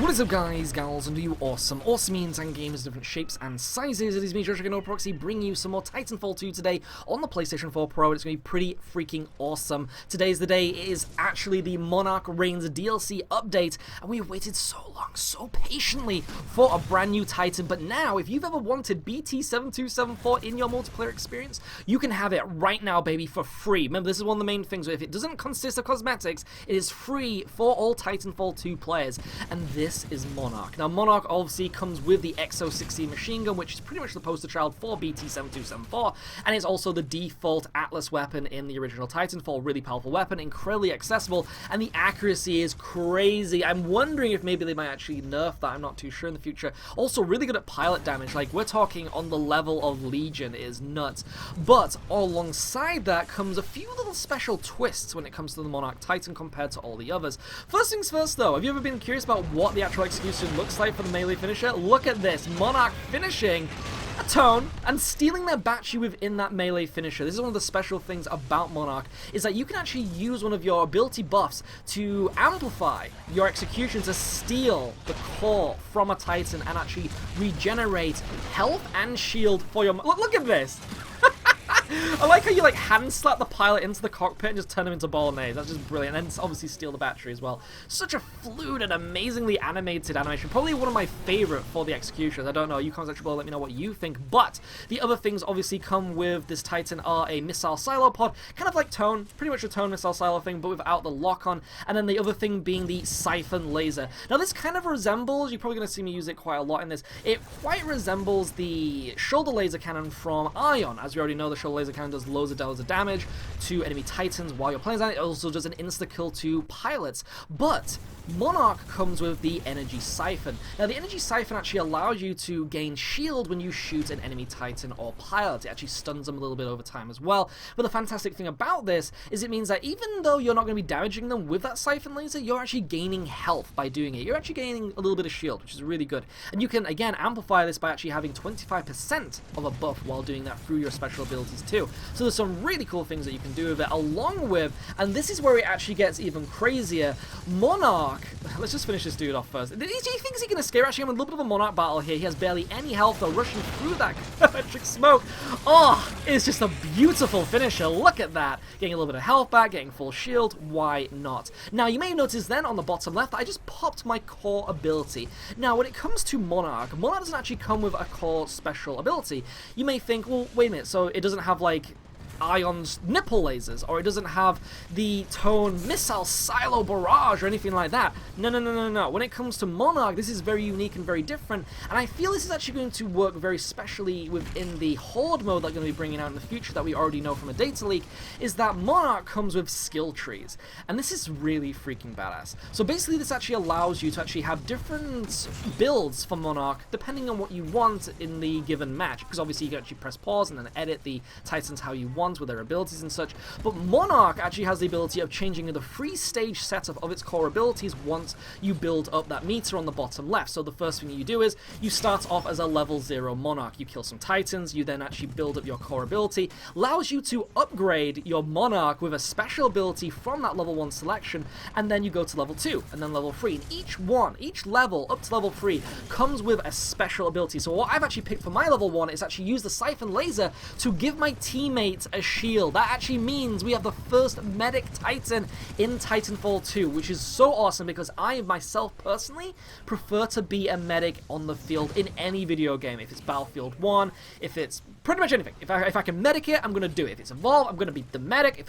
What is up, guys, gals, and you awesome means and gamers, different shapes and sizes. It is me, Josh, Proxy, bringing you some more Titanfall 2 today on the PlayStation 4 Pro. It's going to be pretty freaking awesome. Today's the day. It is actually the Monarch Reigns DLC update, and we have waited so long, so patiently for a brand new Titan. But now, if you've ever wanted BT7274 in your multiplayer experience, you can have it right now, baby, for free. Remember, this is one of the main things. If it doesn't consist of cosmetics, it is free for all Titanfall 2 players, and this is Monarch. Now, Monarch obviously comes with the XO16 machine gun, which is pretty much the poster child for BT7274, and it's also the default Atlas weapon in the original Titanfall. Really powerful weapon, incredibly accessible, and the accuracy is crazy. I'm wondering if maybe they might actually nerf that. I'm not too sure in the future. Also, really good at pilot damage. Like, we're talking on the level of Legion. It is nuts. But alongside that comes a few little special twists when it comes to the Monarch Titan compared to all the others. First things first, though, have you ever been curious about what the actual execution looks like for the melee finisher? Look at this. Monarch finishing a tone and stealing their battery within that melee finisher. This is one of the special things about Monarch, is that you can actually use one of your ability buffs to amplify your execution to steal the core from a Titan and actually regenerate health and shield for your... Look at this! I like how you like hand slap the pilot into the cockpit and just turn him into bolognese. That's just brilliant. And then obviously steal the battery as well. Such a fluid and amazingly animated animation. Probably one of my favorite for the executions. I don't know. You comments actually below, let me know what you think. But the other things obviously come with this Titan are a missile silo pod, kind of like Tone, pretty much a Tone missile silo thing, but without the lock-on. And then the other thing being the siphon laser. Now this kind of resembles, you're probably going to see me use it quite a lot in this, it quite resembles the shoulder laser cannon from Ion. As we already know, the shoulder laser cannon does loads of damage to enemy Titans while you're playing that. It also does an insta-kill to pilots. But Monarch comes with the Energy Siphon. Now, the Energy Siphon actually allows you to gain shield when you shoot an enemy Titan or pilot. It actually stuns them a little bit over time as well. But the fantastic thing about this is it means that even though you're not going to be damaging them with that Siphon laser, you're actually gaining health by doing it. You're actually gaining a little bit of shield, which is really good. And you can, again, amplify this by actually having 25% of a buff while doing that through your special abilities too. So there's some really cool things that you can do with it, along with, and this is where it actually gets even crazier, Monarch. Let's just finish this dude off first. Do you think he can escape? Actually, I'm in a little bit of a Monarch battle here. He has barely any health, though, rushing through that electric smoke. Oh, it's just a beautiful finisher. Look at that. Getting a little bit of health back, getting full shield. Why not? Now, you may have noticed then on the bottom left that I just popped my core ability. Now, when it comes to Monarch doesn't actually come with a core special ability. You may think, well, wait a minute, so it doesn't have, like, Ion's nipple lasers, or it doesn't have the Tone missile silo barrage or anything like that. No. When it comes to Monarch, this is very unique and very different, and I feel this is actually going to work very specially within the Horde mode that they're going to be bringing out in the future that we already know from a data leak, is that Monarch comes with skill trees, and this is really freaking badass. So basically this actually allows you to actually have different builds for Monarch depending on what you want in the given match, because obviously you can actually press pause and then edit the Titans how you want with their abilities and such, but Monarch actually has the ability of changing the free stage setup of its core abilities once you build up that meter on the bottom left. So the first thing you do is you start off as a level 0 Monarch. You kill some Titans, you then actually build up your core ability, allows you to upgrade your Monarch with a special ability from that level 1 selection, and then you go to level 2 and then level 3, and each level up to level 3 comes with a special ability. So what I've actually picked for my level 1 is actually use the Siphon Laser to give my teammates a shield. That actually means we have the first medic Titan in Titanfall 2, which is so awesome because I myself personally prefer to be a medic on the field in any video game. If it's Battlefield 1, if it's pretty much anything. If I can medic it, I'm going to do it. If it's Evolve, I'm going to be the medic.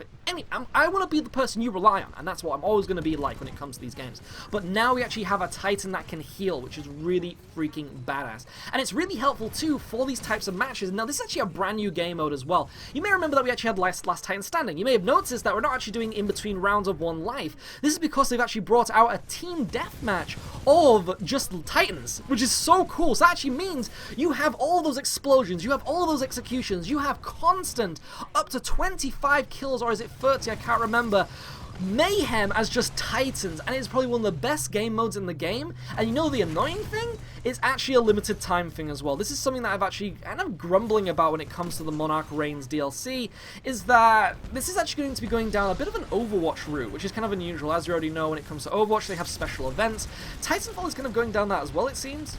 I want to be the person you rely on, and that's what I'm always going to be like when it comes to these games. But now we actually have a Titan that can heal, which is really freaking badass. And it's really helpful too for these types of matches. Now this is actually a brand new game mode as well. You may remember that we actually had last Titan Standing. You may have noticed that we're not actually doing in between rounds of 1 life. This is because they've actually brought out a team deathmatch of just Titans, which is so cool. So that actually means you have all those explosions, you have all those executions, you have constant up to 25 kills, or is it 30? I can't remember. mayhem as just Titans, and it's probably one of the best game modes in the game. And you know the annoying thing? It's actually a limited time thing as well. This is something that I've actually kind of grumbling about when it comes to the Monarch Reigns DLC, is that this is actually going to be going down a bit of an Overwatch route, which is kind of unusual. As you already know, when it comes to Overwatch, they have special events. Titanfall is kind of going down that as well, it seems,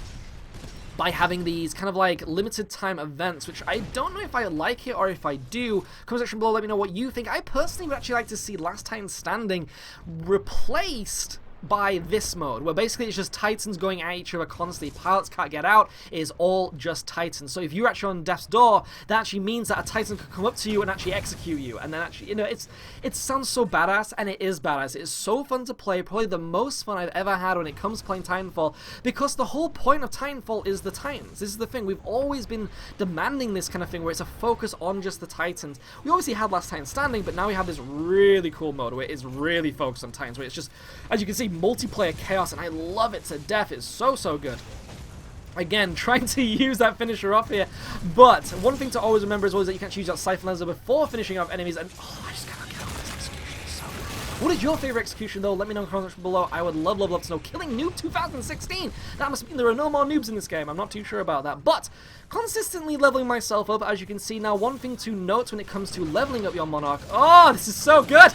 by having these kind of like limited time events, which I don't know if I like it or if I do. Comment section below, let me know what you think. I personally would actually like to see Last Titan Standing replaced by this mode, where basically it's just Titans going at each other constantly. Pilots can't get out. It is all just Titans. So if you're actually on death's door, that actually means that a Titan could come up to you and actually execute you. And then actually, you know, it sounds so badass, and it is badass. It is so fun to play. Probably the most fun I've ever had when it comes to playing Titanfall, because the whole point of Titanfall is the Titans. This is the thing. We've always been demanding this kind of thing where it's a focus on just the Titans. We obviously had Last Titan Standing, but now we have this really cool mode where it is really focused on Titans, where it's just, as you can see, multiplayer chaos, and I love it to death. It's so good. Again, trying to use that finisher off here, but one thing to always remember as well is that you can't use that Siphon Laser before finishing off enemies, and I just cannot get over this execution. It's so good. What is your favorite execution though? Let me know in the comments below. I would love to know. Killing Noob 2016! That must mean there are no more noobs in this game. I'm not too sure about that, but consistently leveling myself up, as you can see. Now, one thing to note when it comes to leveling up your Monarch, oh, this is so good!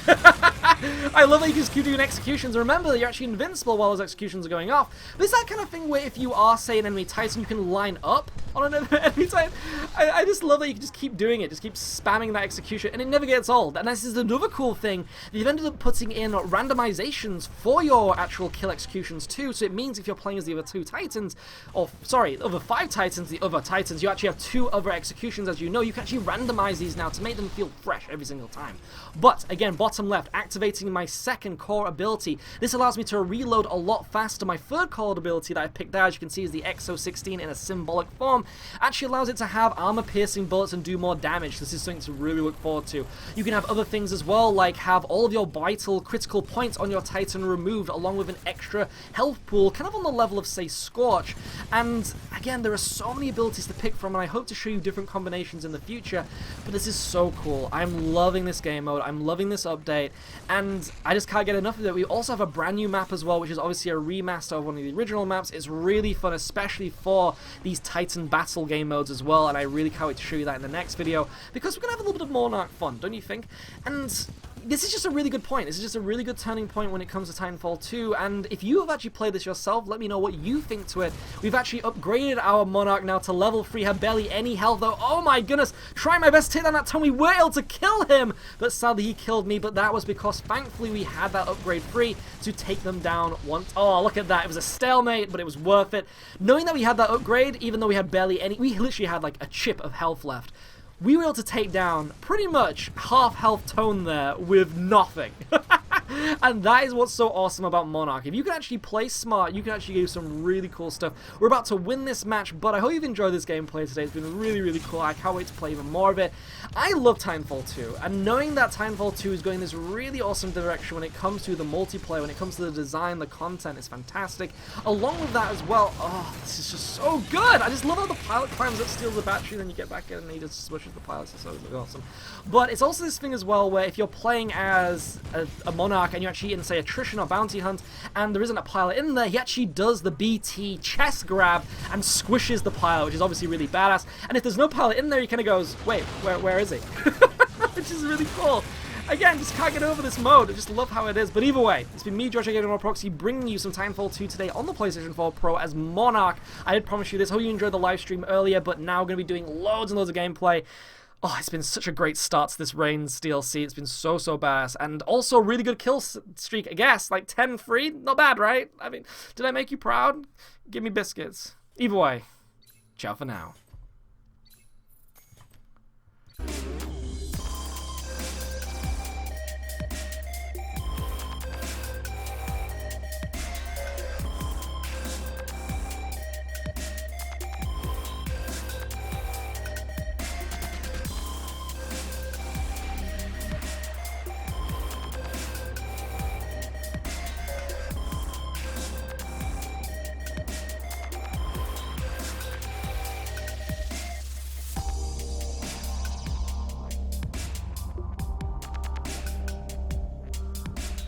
I love that you can just keep doing executions. Remember that you're actually invincible while those executions are going off. But it's that kind of thing where if you are, say, an enemy Titan, you can line up on an enemy Titan. I just love that you can just keep doing it, just keep spamming that execution, and it never gets old. And this is another cool thing. You've ended up putting in randomizations for your actual kill executions too, so it means if you're playing as the other two Titans, or sorry, the other 5 Titans, the other Titans, you actually have 2 other executions. As you know, you can actually randomize these now to make them feel fresh every single time. But again, bottom left, activating my second core ability. This allows me to reload a lot faster. My third core ability that I picked out, as you can see, is the Exo-16 in a symbolic form. Actually allows it to have armor-piercing bullets and do more damage. This is something to really look forward to. You can have other things as well, like have all of your vital critical points on your Titan removed, along with an extra health pool, kind of on the level of, say, Scorch. And again, there are so many abilities to pick from, and I hope to show you different combinations in the future, but this is so cool. I'm loving this game mode. I'm loving this update, and I just can't get enough of it. We also have a brand new map as well, which is obviously a remaster of one of the original maps. It's really fun, especially for these Titan battle game modes as well, and I really can't wait to show you that in the next video, because we're going to have a little bit of Monarch fun, don't you think? And this is just a really good point. This is just a really good turning point when it comes to Titanfall 2, and if you have actually played this yourself, let me know what you think to it. We've actually upgraded our Monarch now to level 3, had barely any health though. Oh my goodness, trying my best to take down that Tommy. We were able to kill him, but sadly he killed me, but that was because thankfully we had that upgrade free to take them down once. Oh, look at that. It was a stalemate, but it was worth it. Knowing that we had that upgrade, even though we had barely any, we literally had like a chip of health left. We were able to take down pretty much half health Tone there with nothing. And that is what's so awesome about Monarch. If you can actually play smart, you can actually do some really cool stuff. We're about to win this match, but I hope you've enjoyed this gameplay today. It's been really cool. I can't wait to play even more of it. I love Titanfall 2, and knowing that Titanfall 2 is going this really awesome direction when it comes to the multiplayer, when it comes to the design, the content is fantastic. Along with that as well, oh, this is just so good. I just love how the pilot climbs up, steals the battery, then you get back in and he just swishes the pilots. It's so awesome. But it's also this thing as well where if you're playing as a Monarch and you're actually in, say, attrition or bounty hunt, and there isn't a pilot in there, he actually does the BT chest grab and squishes the pilot, which is obviously really badass. And if there's no pilot in there, he kind of goes, wait, where is he? Which is really cool. Again, just can't get over this mode. I just love how it is. But either way, it's been me, Josh, again, on Proxy, bringing you some Titanfall 2 today on the PlayStation 4 Pro as Monarch. I did promise you this. Hope you enjoyed the live stream earlier, but now we're going to be doing loads and loads of gameplay. Oh, it's been such a great start to this Reigns DLC. It's been so badass. And also a really good kill streak, I guess. Like 10 free. Not bad, right? I mean, did I make you proud? Give me biscuits. Either way, ciao for now.